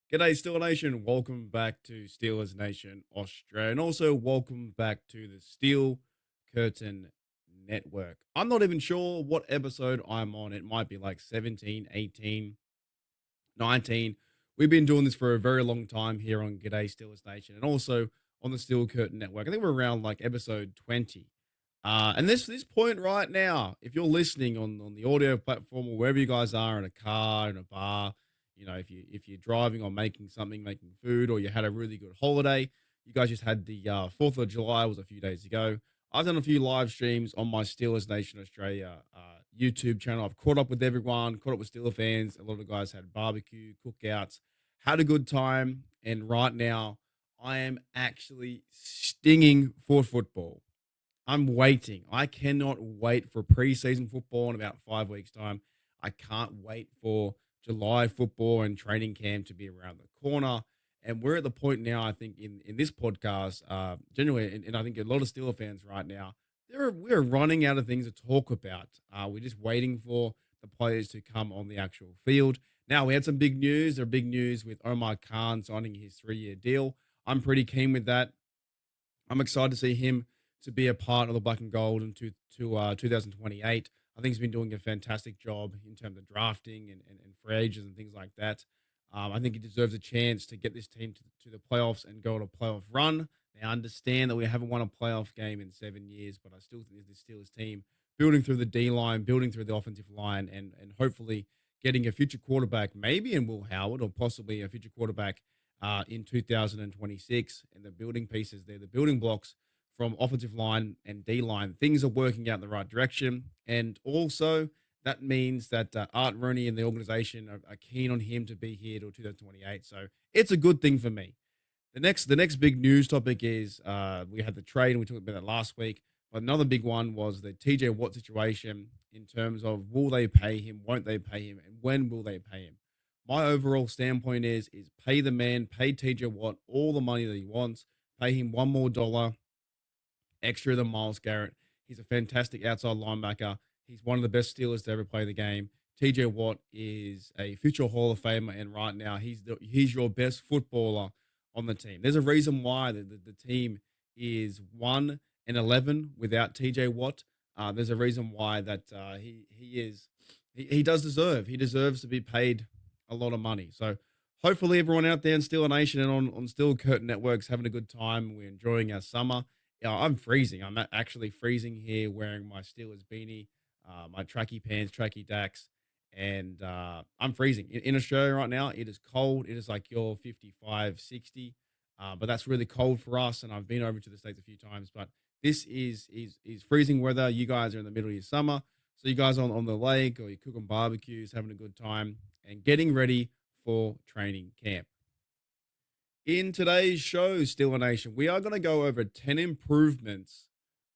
G'day, Steeler Nation. Welcome back to Steelers Nation Australia. And also, welcome back to the Steel Curtain Network. I'm not even sure what episode I'm on. It might be like 17, 18, 19. We've been doing this for a very long time here on G'day Steelers Nation and also on the Steel Curtain Network. I think we're around like episode 20. And this point right now, if you're listening on the audio platform or wherever you guys are in a car, in a bar, if you're driving or making something, making food, or you had a really good holiday, you guys just had the 4th of July was a few days ago. I've done a few live streams on my Steelers Nation Australia YouTube channel. I've caught up with everyone, caught up with Steeler fans. A lot of the guys had barbecue, cookouts, had a good time. And right now, I am actually stinging for football. I'm waiting. I cannot wait for preseason football in about 5 weeks' time. I can't wait for July football and training camp to be around the corner. And we're at the point now, I think, in this podcast, genuinely, and I think a lot of Steeler fans right now, we're running out of things to talk about. We're just waiting for the players to come on the actual field. Now, we had some big news. There are big news with Omar Khan signing his 3-year deal. I'm pretty keen with that. I'm excited to see him to be a part of the black and gold in 2028. I think he's been doing a fantastic job in terms of drafting and free agents and things like that. I think he deserves a chance to get this team to the playoffs and go on a playoff run. They understand that we haven't won a playoff game in 7 years, but I still think this Steelers team building through the D line, building through the offensive line, and hopefully getting a future quarterback, maybe in Will Howard or possibly a future quarterback in 2026, and the building pieces there, the building blocks from offensive line and D line, things are working out in the right direction. And also, that means that Art Rooney and the organization are keen on him to be here till 2028. So it's a good thing for me. The next big news topic is we had the trade, and we talked about that last week. But another big one was the TJ Watt situation in terms of will they pay him, won't they pay him, and when will they pay him? My overall standpoint is pay the man, pay TJ Watt all the money that he wants, pay him one more dollar extra than Miles Garrett. He's a fantastic outside linebacker. He's one of the best Steelers to ever play the game. TJ Watt is a future Hall of Famer, and right now he's your best footballer on the team. There's a reason why the team is 1-11 without TJ Watt. There's a reason why that he does he deserves to be paid a lot of money. So hopefully everyone out there in Steeler Nation and on Steel Curtain Networks having a good time. We're enjoying our summer. Yeah, I'm freezing. I'm actually freezing here wearing my Steelers beanie, my tracky pants, tracky dacks, and I'm freezing. In Australia right now, it is cold. It is like your 55, 60, but that's really cold for us, and I've been over to the States a few times, but this is freezing weather. You guys are in the middle of your summer, so you guys are on the lake or you're cooking barbecues, having a good time, and getting ready for training camp. In today's show, Steeler Nation, we are going to go over 10 improvements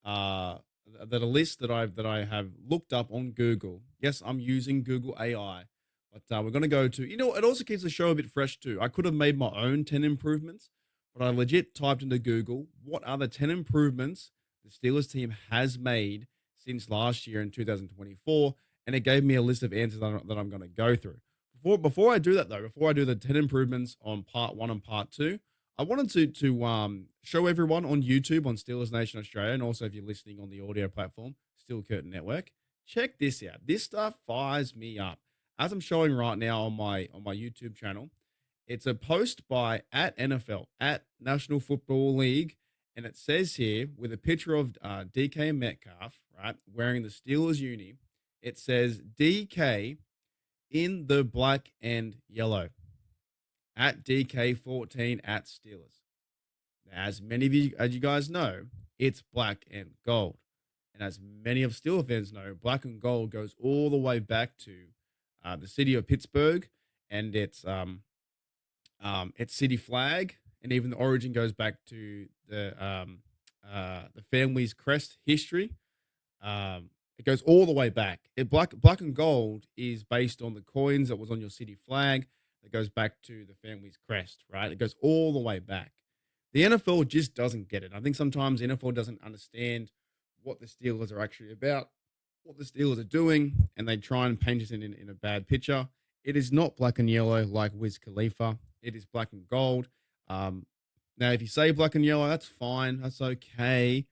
uh, that a list that I have looked up on Google. Yes, I'm using Google AI, but we're going to go to, it also keeps the show a bit fresh too. I could have made my own 10 improvements, but I legit typed into Google, what are the 10 improvements the Steelers team has made since last year in 2024? And it gave me a list of answers that I'm going to go through. Before I do that though, before I do the 10 improvements on part one and part two, I wanted to show everyone on YouTube on Steelers Nation Australia, and also if you're listening on the audio platform, Steel Curtain Network, check this out. This stuff fires me up. As I'm showing right now on my YouTube channel, it's a post by at NFL at National Football League, and it says here with a picture of DK Metcalf, right, wearing the Steelers uni. It says DK in the black and yellow at DK14 at Steelers. Now, as many of you, as you guys know, it's black and gold. And as many of Steelers fans know, black and gold goes all the way back to the city of Pittsburgh and its city flag, and even the origin goes back to the family's crest history. It goes all the way back. Black and gold is based on the coins that was on your city flag. That goes back to the family's crest, right? It goes all the way back. The NFL just doesn't get it. I think sometimes the NFL doesn't understand what the Steelers are actually about, what the Steelers are doing, and they try and paint it in a bad picture. It is not black and yellow like Wiz Khalifa. It is black and gold. Um, Now, if you say black and yellow, that's fine. That's okay.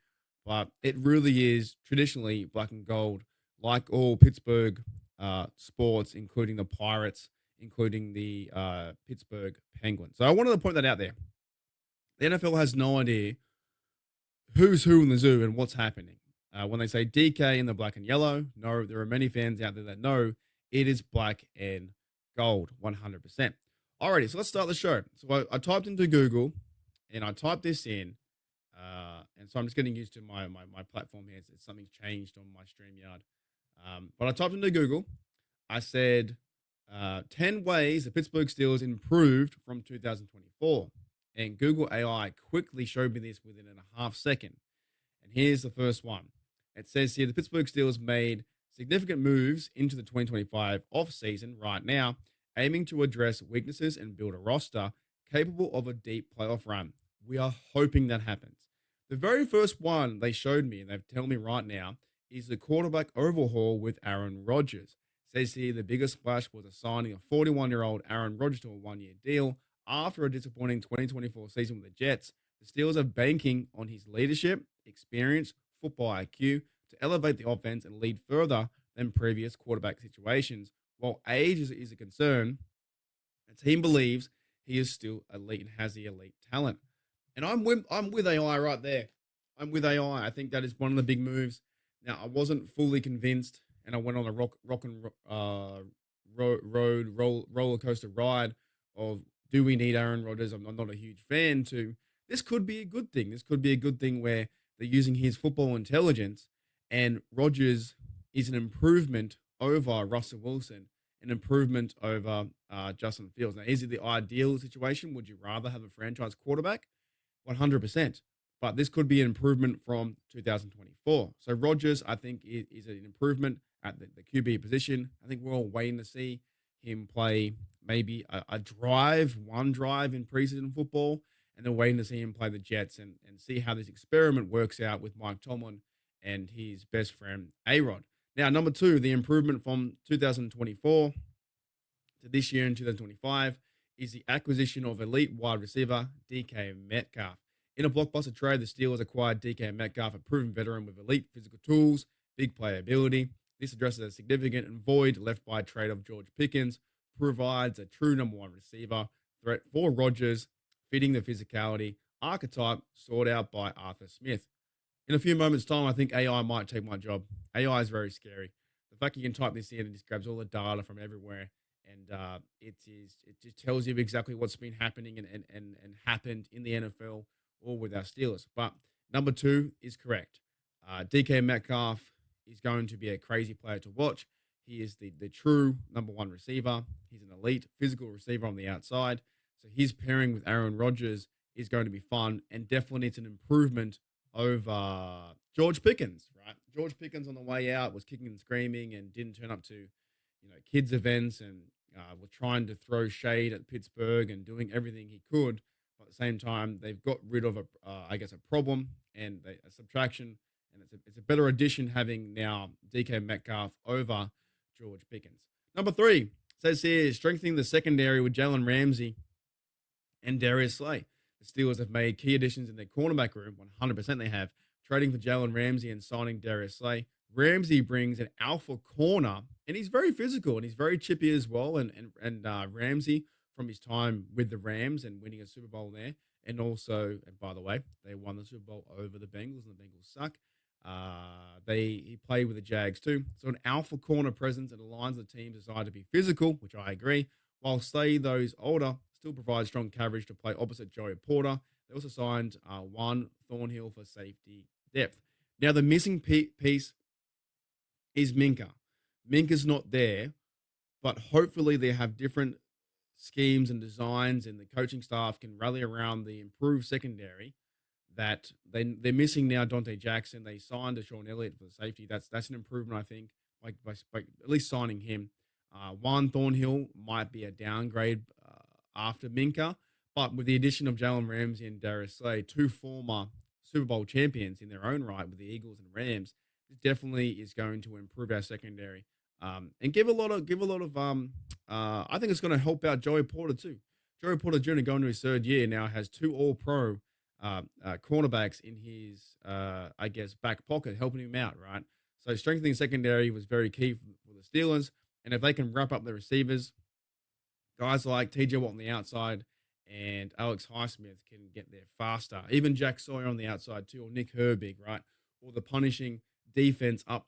But it really is traditionally black and gold, like all Pittsburgh sports, including the Pirates, including the Pittsburgh Penguins. So I wanted to point that out there. The NFL has no idea who's who in the zoo and what's happening. When they say DK in the black and yellow, no, there are many fans out there that know it is black and gold, 100%. Alrighty, so let's start the show. So I typed into Google and I typed this in. And so I'm just getting used to my platform here. It's something's changed on my StreamYard. But I typed into Google. I said 10 ways the Pittsburgh Steelers improved from 2024. And Google AI quickly showed me this within a half second. And here's the first one. It says here the Pittsburgh Steelers made significant moves into the 2025 offseason right now, aiming to address weaknesses and build a roster capable of a deep playoff run. We are hoping that happens. The very first one they showed me, and they've told me right now, is the quarterback overhaul with Aaron Rodgers. It says here the biggest splash was assigning a 41-year-old Aaron Rodgers to a one-year deal after a disappointing 2024 season with the Jets. The Steelers are banking on his leadership, experience, football IQ to elevate the offense and lead further than previous quarterback situations. While age is a concern, the team believes he is still elite and has the elite talent. And I'm with AI right there. I'm with AI. I think that is one of the big moves. Now I wasn't fully convinced, and I went on a roller coaster ride of do we need Aaron Rodgers? I'm not a huge fan. To this could be a good thing. This could be a good thing where they're using his football intelligence, and Rodgers is an improvement over Russell Wilson, an improvement over Justin Fields. Now, is it the ideal situation? Would you rather have a franchise quarterback? 100%. But this could be an improvement from 2024. So Rodgers, I think, is an improvement at the QB position. I think we're all waiting to see him play maybe one drive in preseason football, and then waiting to see him play the Jets and see how this experiment works out with Mike Tomlin and his best friend, A-Rod. Now, number two, the improvement from 2024 to this year in 2025 is the acquisition of elite wide receiver DK Metcalf. In a blockbuster trade, the Steelers acquired DK Metcalf, a proven veteran with elite physical tools, big playability. This addresses a significant void left by a trade of George Pickens, provides a true number one receiver threat for Rodgers, fitting the physicality archetype sought out by Arthur Smith. In a few moments' time, I think AI might take my job. AI is very scary. The fact you can type this in and it just grabs all the data from everywhere, and it just tells you exactly what's been happening and happened in the NFL or with our Steelers. But number two is correct. DK Metcalf is going to be a crazy player to watch. He is the true number one receiver. He's an elite physical receiver on the outside. So his pairing with Aaron Rodgers is going to be fun, and definitely it's an improvement over George Pickens, right? George Pickens on the way out was kicking and screaming and didn't turn up to, kids events, and was trying to throw shade at Pittsburgh and doing everything he could. But at the same time, they've got rid of a problem and a subtraction, and it's a better addition having now DK Metcalf over George Pickens. Number three says here strengthening the secondary with Jalen Ramsey and Darius Slay. The Steelers have made key additions in their cornerback room, 100% they have, trading for Jalen Ramsey and signing Darius Slay. Ramsey brings an alpha corner, and he's very physical, and he's very chippy as well. And Ramsey, from his time with the Rams and winning a Super Bowl there, and also, and by the way, they won the Super Bowl over the Bengals, and the Bengals suck. He played with the Jags too. So an alpha corner presence that aligns the team's desire to be physical, which I agree, while Slay, those older, still provides strong coverage to play opposite Joey Porter. They also signed one Thornhill for safety depth. Now, the missing piece is Minka. Minka's not there, but hopefully they have different schemes and designs, and the coaching staff can rally around the improved secondary that they're missing now. Dante Jackson, they signed a Sean Elliott for the safety. That's an improvement, I think, by at least signing him. Juan Thornhill might be a downgrade after Minka, but with the addition of Jalen Ramsey and Darius Slay, two former Super Bowl champions in their own right with the Eagles and Rams, this definitely is going to improve our secondary and give a lot of. I think it's going to help out Joey Porter too. Joe Porter Jr. going to his third year now has two All-Pro cornerbacks in his, I guess, back pocket, helping him out, right? So strengthening secondary was very key for the Steelers. And if they can wrap up the receivers, guys like TJ Watt on the outside and Alex Highsmith can get there faster. Even Jack Sawyer on the outside too, or Nick Herbig, right? Or the punishing defense up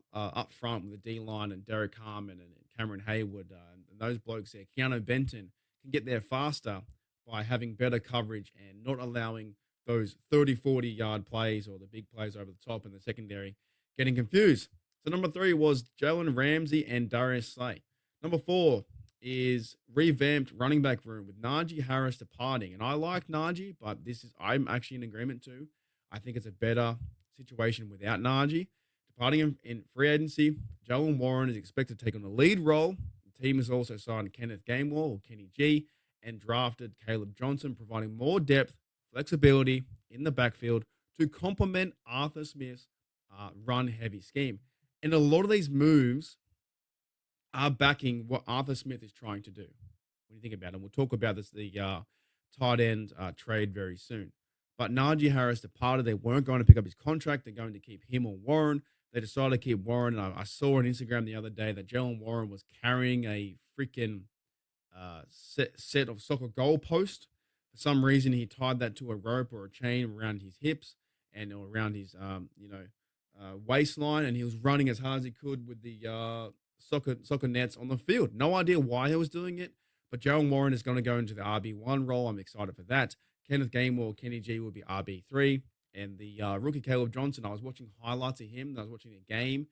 front with the D line and Derek Harmon and Cameron Hayward and those blokes there. Keanu Benton can get there faster by having better coverage and not allowing those 30, 40-yard plays or the big plays over the top in the secondary getting confused. So number 3 was Jalen Ramsey and Darius Slay. Number 4 is revamped running back room with Najee Harris departing. And I like Najee, but I'm actually in agreement too. I think it's a better situation without Najee. Departing in free agency, Jalen Warren is expected to take on a lead role. The team has also signed Kenneth Gainwell, or Kenny G, and drafted Caleb Johnson, providing more depth, flexibility in the backfield to complement Arthur Smith's run-heavy scheme. And a lot of these moves are backing what Arthur Smith is trying to do. When you think about it, we'll talk about the tight end trade very soon. But Najee Harris departed. They weren't going to pick up his contract. They're going to keep him or Warren. They decided to keep Warren. And I saw on Instagram the other day that Jalen Warren was carrying a freaking set of soccer goal post. For some reason, he tied that to a rope or a chain around his hips and around his waistline, and he was running as hard as he could with the soccer nets on the field. No idea why he was doing it, but Jalen Warren is going to go into the RB1 role. I'm excited for that. Kenneth Gainwell, Kenny G will be RB3, and the rookie Caleb Johnson. I was watching highlights of him. I was watching a game.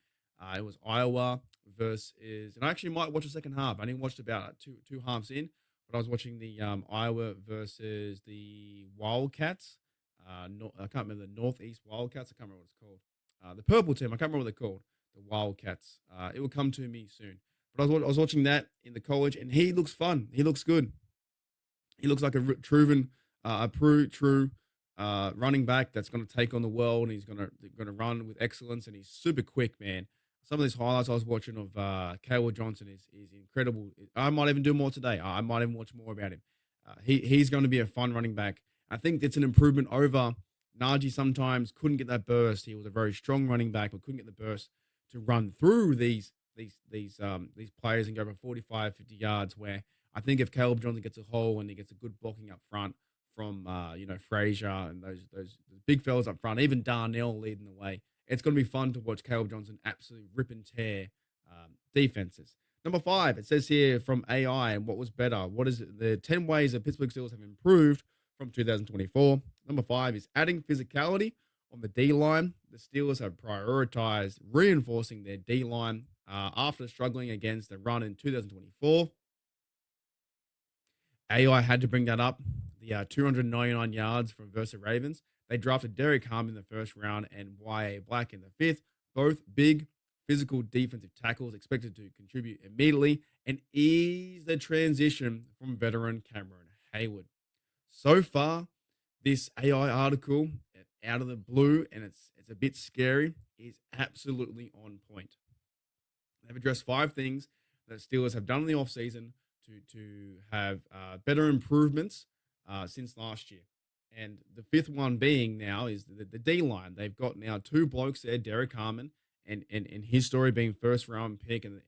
It was Iowa versus, and I actually might watch the second half. I didn't watch about two halves in, but I was watching the Iowa versus the Wildcats. I can't remember the Northeast Wildcats. I can't remember what it's called. The purple team. I can't remember what they're called. The Wildcats. It will come to me soon. But I was watching that in the college, and he looks fun. He looks good. He looks like true running back that's going to take on the world, and he's going to run with excellence, and he's super quick, man. Some of these highlights I was watching of Caleb Johnson is incredible. I might even do more today. I might even watch more about him. He's going to be a fun running back. I think it's an improvement over Najee. Sometimes couldn't get that burst. He was a very strong running back, but couldn't get the burst to run through these players and go for 45, 50 yards. Where I think if Caleb Johnson gets a hole and he gets a good blocking up front from Frazier and those big fellas up front, even Darnell leading the way, it's going to be fun to watch Caleb Johnson absolutely rip and tear defenses. Number 5, it says here from AI, and what was better? What is it? The 10 ways that Pittsburgh Steelers have improved from 2024. Number 5 is adding physicality on the D-line. The Steelers have prioritized reinforcing their D-line after struggling against the run in 2024. AI had to bring that up. The 299 yards from versus Ravens. They drafted Derek Harmon in the first round and Y.A. Black in the fifth. Both big physical defensive tackles expected to contribute immediately and ease the transition from veteran Cameron Hayward. So far, this AI article, out of the blue, and it's a bit scary, is absolutely on point. They've addressed 5 things that Steelers have done in the offseason to have better improvements since last year. And the 5th one being now is the D-line. They've got now 2 blokes there, Derek Harmon, and his story being first-round pick, and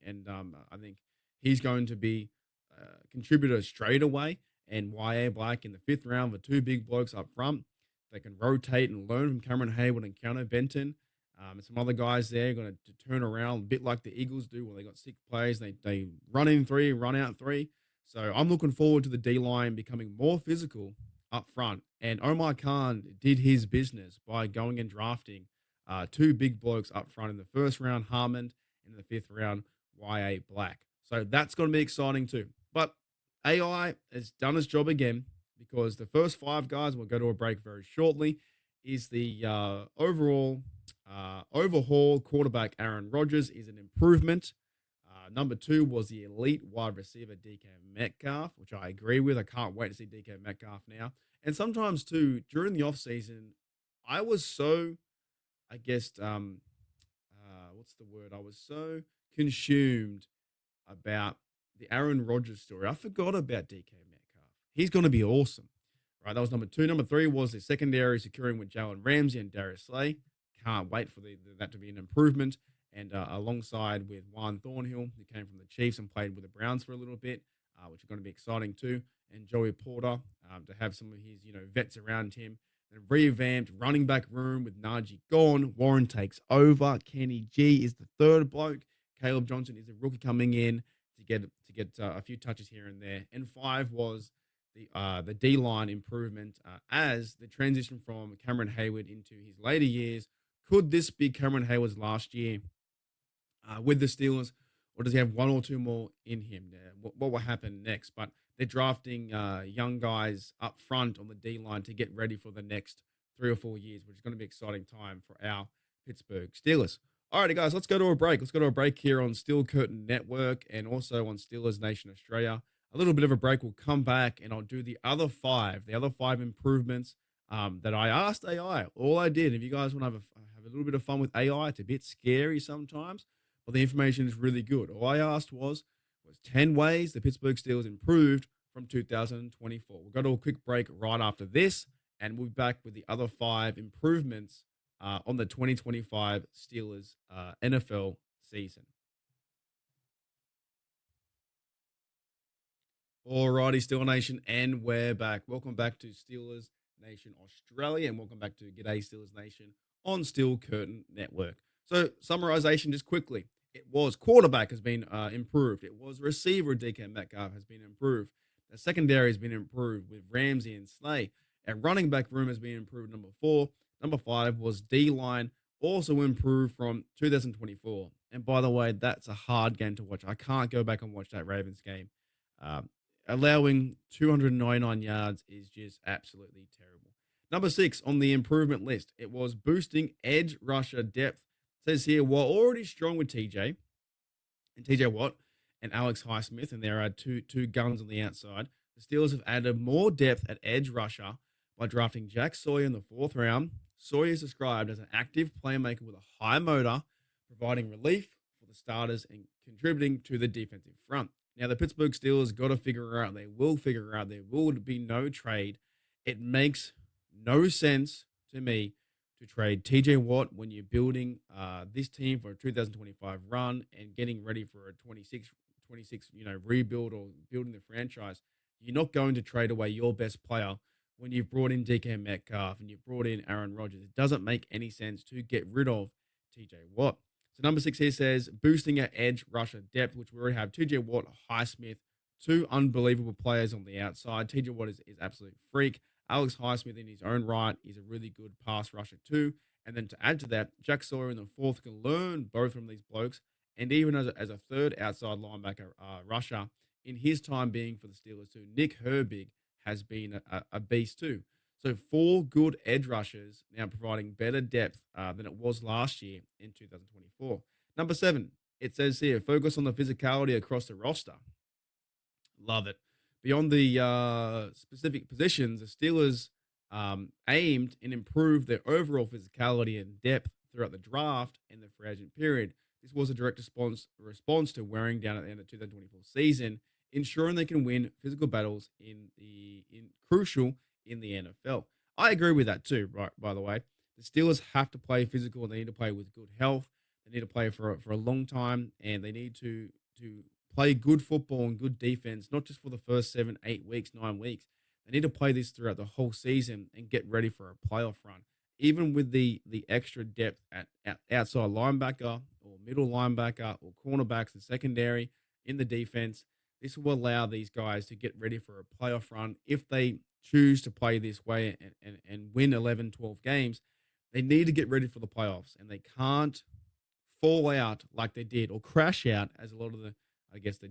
I think he's going to be a contributor straight away, and Y.A. Black in the 5th round with 2 big blokes up front. They can rotate and learn from Cameron Hayward and Keanu Benton. And some other guys there going to turn around a bit like the Eagles do, where they got 6 plays. They run in 3, run out 3. So I'm looking forward to the D-line becoming more physical up front. And Omar Khan did his business by going and drafting 2 big blokes up front in the 1st round, Harmon, and in the 5th round, Y.A. Black. So that's going to be exciting too. But AI has done its job again, because the first 5 guys, we'll go to a break very shortly, is the overhaul quarterback Aaron Rodgers is an improvement. Number 2 was the elite wide receiver DK Metcalf, which I agree with. I can't wait to see DK Metcalf now. And sometimes too, during the offseason, I was so, I guess, what's the word? I was so consumed about the Aaron Rodgers story. I forgot about DK Metcalf. He's going to be awesome. Right, that was number two. Number three was the secondary securing with Jalen Ramsey and Darius Slay. Can't wait for that to be an improvement. And alongside with Juan Thornhill, who came from the Chiefs and played with the Browns for a little bit, which are going to be exciting too. And Joey Porter to have some of his vets around him. And revamped running back room with Najee gone. Warren takes over. Kenny G is the third bloke. Caleb Johnson is a rookie coming in to get a few touches here and there. And five was the D line improvement as the transition from Cameron Hayward into his later years. Could this be Cameron Hayward's last year with the Steelers, or does he have one or two more in him? What will happen next? But they're drafting young guys up front on the D line to get ready for the next 3 or 4 years, which is going to be an exciting time for our Pittsburgh Steelers. All righty, guys, let's go to a break. Let's go to a break here on Steel Curtain Network and also on Steelers Nation Australia. A little bit of a break. We'll come back and I'll do the other five improvements that I asked AI. All I did, if you guys want to have a little bit of fun with AI, it's a bit scary sometimes, but the information is really good. All I asked was 10 ways the Pittsburgh Steelers improved from 2024. We'll go to a quick break right after this, and we'll be back with the other five improvements on the 2025 Steelers NFL season. Alrighty, Steel Nation, and we're back. Welcome back to Steelers Nation Australia, and welcome back to G'day Steelers Nation on Steel Curtain Network. So, summarization just quickly. It was quarterback has been improved. It was receiver DK Metcalf has been improved. The secondary has been improved with Ramsey and Slay. Our running back room has been improved, number 4. Number 5 was D-line, also improved from 2024. And by the way, that's a hard game to watch. I can't go back and watch that Ravens game. Allowing 299 yards is just absolutely terrible. Number 6 on the improvement list, it was boosting edge rusher depth. It says here, while already strong with TJ Watt and Alex Highsmith, and there are two guns on the outside, the Steelers have added more depth at edge rusher by drafting Jack Sawyer in the 4th round. Sawyer is described as an active playmaker with a high motor, providing relief for the starters and contributing to the defensive front. Now, the Pittsburgh Steelers got to figure out, they will figure out, there will be no trade. It makes no sense to me to trade TJ Watt when you're building this team for a 2025 run and getting ready for a 26 rebuild or building the franchise. You're not going to trade away your best player when you've brought in DK Metcalf and you've brought in Aaron Rodgers. It doesn't make any sense to get rid of TJ Watt. So number 6 here says boosting our edge rusher depth, which we already have TJ Watt, Highsmith, 2 unbelievable players on the outside. TJ Watt is absolute freak. Alex Highsmith in his own right is a really good pass rusher too. And then to add to that, Jack Sawyer in the 4th can learn both from these blokes. And even as a third outside linebacker rusher in his time being for the Steelers too, Nick Herbig has been a beast too. So 4 good edge rushers now providing better depth than it was last year in 2024. Number 7, it says here, focus on the physicality across the roster. Love it. Beyond the specific positions, the Steelers aimed and improved their overall physicality and depth throughout the draft and the free agent period. This was a direct response to wearing down at the end of the 2024 season, ensuring they can win physical battles crucial in the NFL. I agree with that too, right? By the way, the Steelers have to play physical. They need to play with good health. They need to play for a long time, and they need to play good football and good defense, not just for the first 7, 8 weeks, 9 weeks. They need to play this throughout the whole season and get ready for a playoff run. Even with the extra depth at outside linebacker or middle linebacker or cornerbacks and secondary in the defense, this will allow these guys to get ready for a playoff run. If they choose to play this way and win 11, 12 games, they need to get ready for the playoffs, and they can't fall out like they did or crash out as a lot of the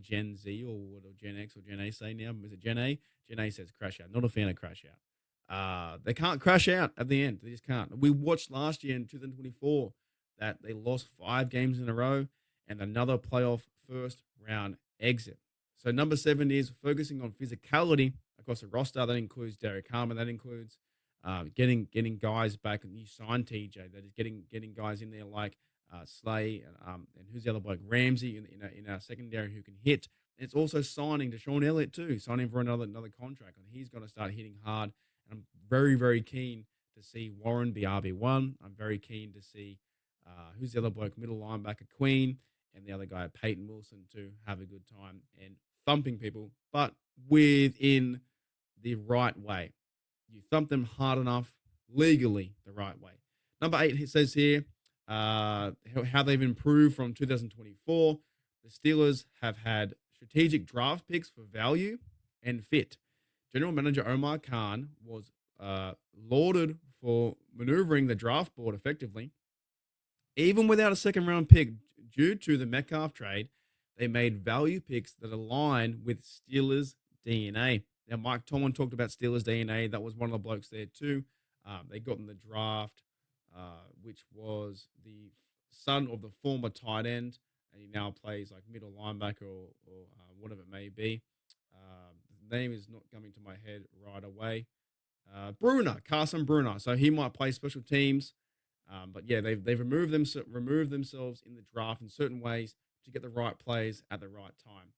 Gen Z or Gen X or Gen A say now. Is it Gen A? Gen A says crash out. Not a fan of crash out. They can't crash out at the end. They just can't. We watched last year in 2024 that they lost 5 games in a row and another playoff first round exit. So number 7 is focusing on physicality across the roster. That includes Derek Harmon. That includes getting guys back. And you signed TJ. That is getting guys in there like Slay and who's the other bloke? Ramsey in our secondary who can hit. It's also signing Deshaun Elliott too, signing for another contract, and he's going to start hitting hard. And I'm very, very keen to see Warren be RB1. I'm very keen to see who's the other bloke, middle linebacker Queen, and the other guy Peyton Wilson to have a good time and thumping people, but within the right way. You thump them hard enough, legally, the right way. Number 8, it says here how they've improved from 2024. The Steelers have had strategic draft picks for value and fit. General Manager Omar Khan was lauded for maneuvering the draft board effectively. Even without a second round pick, due to the Metcalf trade, they made value picks that align with Steelers' DNA. Now, Mike Tomlin talked about Steelers' DNA. That was one of the blokes there too. They got in the draft, which was the son of the former tight end, and he now plays like middle linebacker or whatever it may be. His name is not coming to my head right away. Carson Bruner. So he might play special teams. But yeah, they've removed themselves in the draft in certain ways to get the right plays at the right time,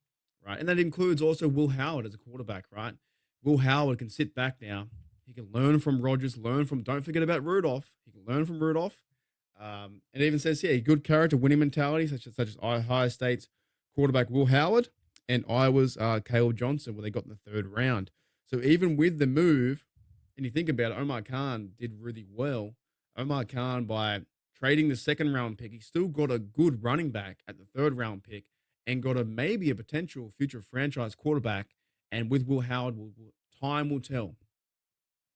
right? And that includes also Will Howard as a quarterback, right? Will Howard can sit back now. He can learn from Rodgers, don't forget about Rudolph. He can learn from Rudolph. It even says here, good character, winning mentality, such as Ohio State's quarterback Will Howard and Iowa's Caleb Johnson, where they got in the third round. So even with the move, and you think about it, Omar Khan did really well. Omar Khan, by trading the second round pick, he still got a good running back at the third round pick and got maybe a potential future franchise quarterback. And with Will Howard, time will tell.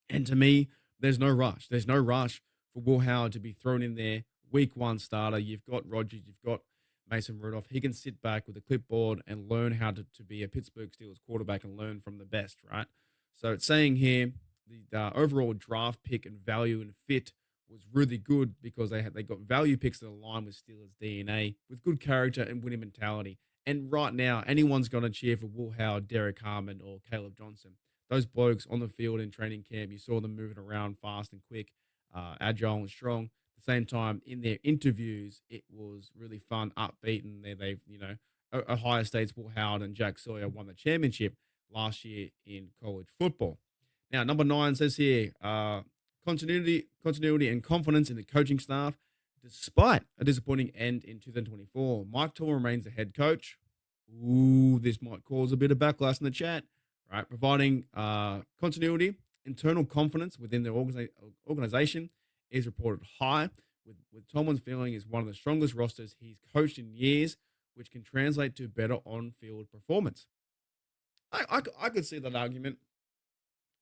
And to me, there's no rush. There's no rush for Will Howard to be thrown in there, week one starter. You've got Rodgers, you've got Mason Rudolph. He can sit back with a clipboard and learn how to be a Pittsburgh Steelers quarterback and learn from the best, right? So it's saying here the overall draft pick and value and fit was really good because they got value picks that align with Steelers' DNA, with good character and winning mentality. And right now, anyone's going to cheer for Will Howard, Derek Harmon, or Caleb Johnson. Those blokes on the field in training camp, you saw them moving around fast and quick, agile and strong. At the same time, in their interviews, it was really fun, upbeat, and Ohio State's Will Howard and Jack Sawyer won the championship last year in college football. Now, number 9 says here, continuity and confidence in the coaching staff, despite a disappointing end in 2024. Mike Tomlin remains the head coach. Ooh, this might cause a bit of backlash in the chat, right? Providing continuity, internal confidence within the organization is reported high, with Tomlin's feeling is one of the strongest rosters he's coached in years, which can translate to better on-field performance. I could see that argument.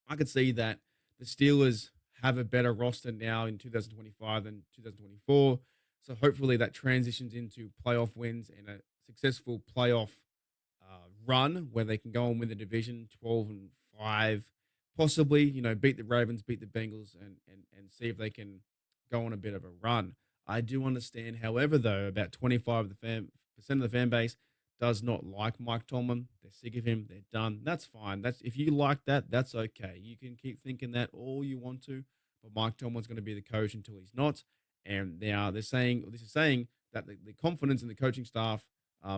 I could see that the Steelers have a better roster now in 2025 than 2024. So hopefully that transitions into playoff wins and a successful playoff run where they can go and win the division 12-5, possibly, beat the Ravens, beat the Bengals, and see if they can go on a bit of a run. I do understand, however, though, about 25% of the fan base does not like Mike Tomlin. They're sick of him. They're done. That's fine. If you like that, that's okay. You can keep thinking that all you want to, but Mike Tomlin's going to be the coach until he's not. And now this is saying that the confidence in the coaching staff,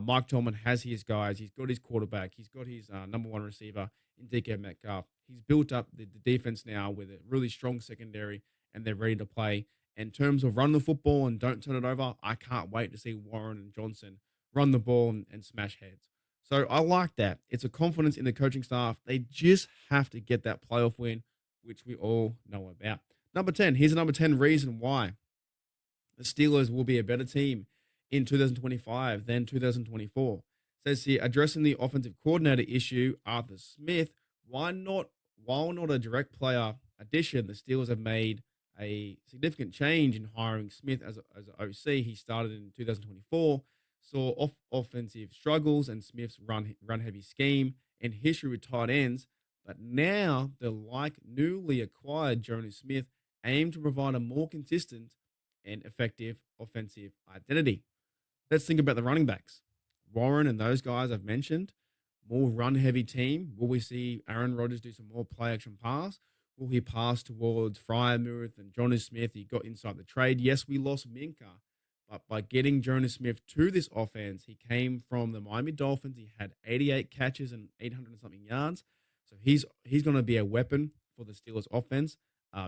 Mike Tomlin has his guys. He's got his quarterback. He's got his number one receiver in DK Metcalf. He's built up the defense now with a really strong secondary, and they're ready to play. In terms of run the football and don't turn it over, I can't wait to see Warren and Johnson run the ball and smash heads. So I like that. It's a confidence in the coaching staff. They just have to get that playoff win, which we all know about. Number 10, here's a number 10 reason why the Steelers will be a better team in 2025 than 2024. It says here, addressing the offensive coordinator issue, Arthur Smith, while not a direct player addition, the Steelers have made a significant change in hiring Smith as an OC. He started in 2024, saw offensive struggles and Smith's run heavy scheme and history with tight ends. But now the newly acquired Jonas Smith aim to provide a more consistent and effective offensive identity. Let's think about the running backs. Warren and those guys I've mentioned, more run-heavy team. Will we see Aaron Rodgers do some more play-action pass? Will he pass towards Freiermuth and Jonas Smith? He got inside the trade. Yes, we lost Minka, But by getting Jonas Smith to this offense, he came from the Miami Dolphins. He had 88 catches and 800 and something yards. So he's going to be a weapon for the Steelers offense.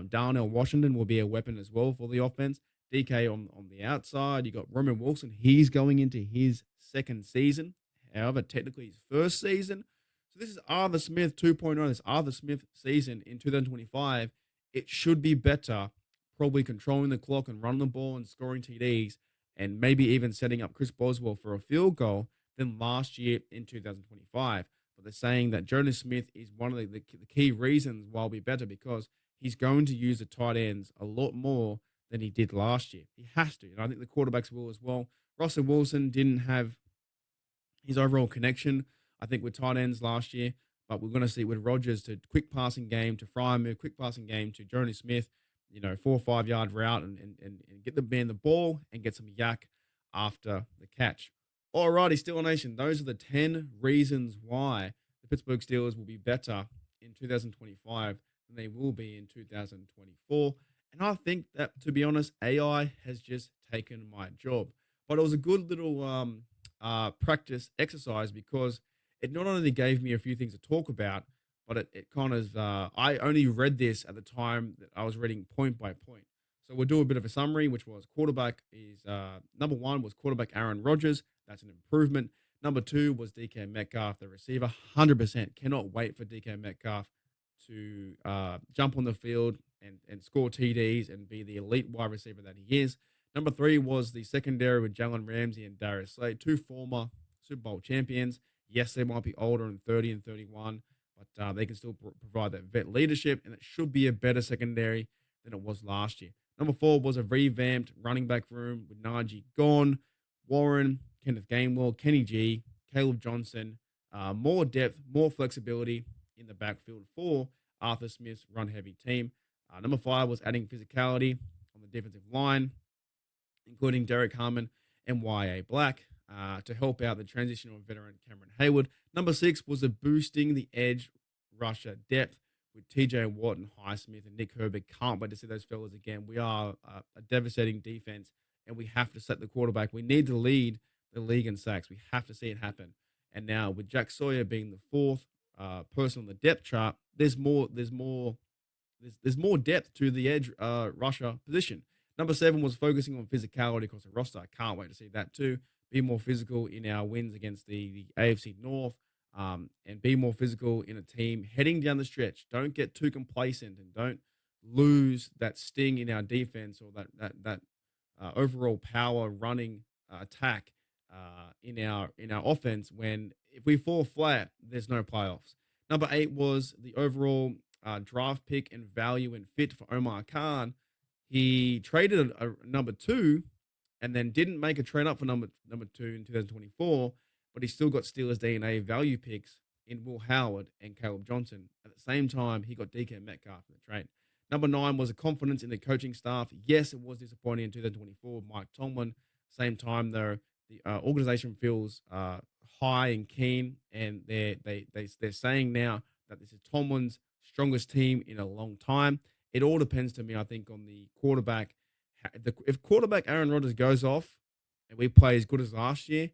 Darnell Washington will be a weapon as well for the offense. DK on the outside. You got Roman Wilson. He's going into his second season. However, technically his first season. So this is Arthur Smith 2.0. This Arthur Smith season in 2025. It should be better, probably controlling the clock and running the ball and scoring TDs and maybe even setting up Chris Boswell for a field goal than last year in 2025. But they're saying that Jonas Smith is one of the key reasons why it'll be better because he's going to use the tight ends a lot more than he did last year. He has to. And I think the quarterbacks will as well. Russell Wilson didn't have his overall connection, I think, with tight ends last year. But we're going to see with Rodgers to quick passing game to Fryman, quick passing game to Jonas Smith, 4 or 5 yard route and get the man the ball and get some yak after the catch. Alrighty, Steeler Nation, those are the 10 reasons why the Pittsburgh Steelers will be better in 2025 than they will be in 2024. And I think that, to be honest, AI has just taken my job. But it was a good little practice exercise because it not only gave me a few things to talk about, but it kind of, I only read this at the time that I was reading point by point. So we'll do a bit of a summary, which was quarterback is, number one was quarterback Aaron Rodgers. That's an improvement. Number two was DK Metcalf, the receiver. 100% cannot wait for DK Metcalf to jump on the field and score TDs and be the elite wide receiver that he is. Number three was the secondary with Jalen Ramsey and Darius Slade, two former Super Bowl champions. Yes, they might be older in 30 and 31, but they can still provide that vet leadership, and it should be a better secondary than it was last year. Number four was a revamped running back room with Najee gone, Warren, Kenneth Gainwell, Kenny G, Caleb Johnson, more depth, more flexibility in the backfield for Arthur Smith's run-heavy team. Number five was adding physicality on the defensive line, including Derek Harmon and Y.A. Black to help out the transitional veteran Cameron Hayward. Number six was boosting the edge rusher depth with TJ Watt and Highsmith and Nick Herbert. Can't wait to see those fellas again. We are a devastating defense, and we have to set the quarterback. We need to lead the league in sacks. We have to see it happen. And now with Jack Sawyer being the fourth person on the depth chart, there's more depth to the edge rusher position. Number seven was focusing on physicality across the roster. I can't wait to see that too. Be more physical in our wins against the AFC North, and be more physical in a team heading down the stretch. Don't get too complacent and don't lose that sting in our defense or that overall power running attack in our offense. When if we fall flat, there's no playoffs. Number eight was the overall draft pick and value and fit for Omar Khan. He traded a number two and then didn't make a trade up for number two in 2024, but he still got Steelers DNA value picks in Will Howard and Caleb Johnson. At the same time, he got DK Metcalf in the trade. Number nine was a confidence in the coaching staff. Yes, it was disappointing in 2024. Mike Tomlin. Same time, though, the organization feels high and keen, and they're saying now that this is Tomlin's strongest team in a long time. It all depends to me, I think, on the quarterback. If quarterback Aaron Rodgers goes off and we play as good as last year,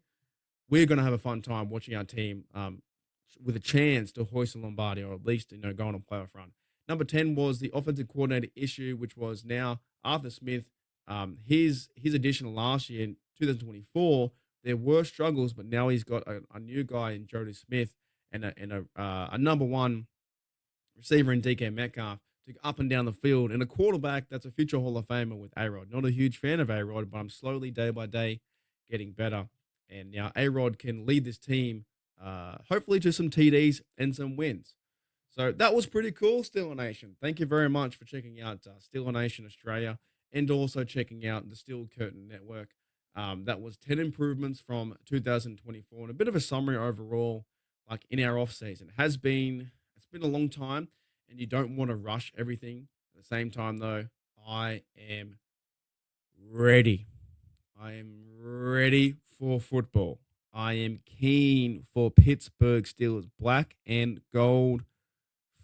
we're going to have a fun time watching our team with a chance to hoist the Lombardi or at least, go on a playoff run. Number 10 was the offensive coordinator issue, which was now Arthur Smith. His addition last year in 2024, there were struggles, but now he's got a new guy in Jody Smith and a number one receiver in DK Metcalf to go up and down the field, and a quarterback that's a future Hall of Famer with A-Rod. Not a huge fan of A-Rod, but I'm slowly, day by day, getting better. And now A-Rod can lead this team, hopefully to some TDs and some wins. So that was pretty cool, Steeler Nation. Thank you very much for checking out Steeler Nation Australia and also checking out the Steel Curtain Network. That was 10 improvements from 2024 and a bit of a summary overall, like in our off-season. It's been a long time, and you don't want to rush everything. At the same time, though, I am ready. I am ready for football. I am keen for Pittsburgh Steelers black and gold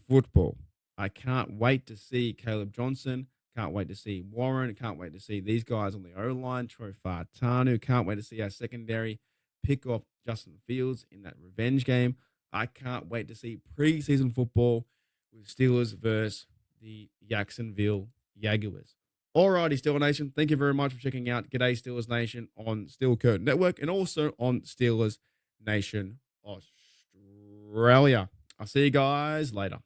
football. I can't wait to see Caleb Johnson, Can't wait to see Warren. Can't wait to see these guys on the O line. Troy Fartanu. Can't wait to see our secondary pick off Justin Fields in that revenge game. I can't wait to see preseason football with Steelers versus the Jacksonville Jaguars. Alrighty, Steelers Nation. Thank you very much for checking out G'day Steelers Nation on Steel Curtain Network and also on Steelers Nation Australia. I'll see you guys later.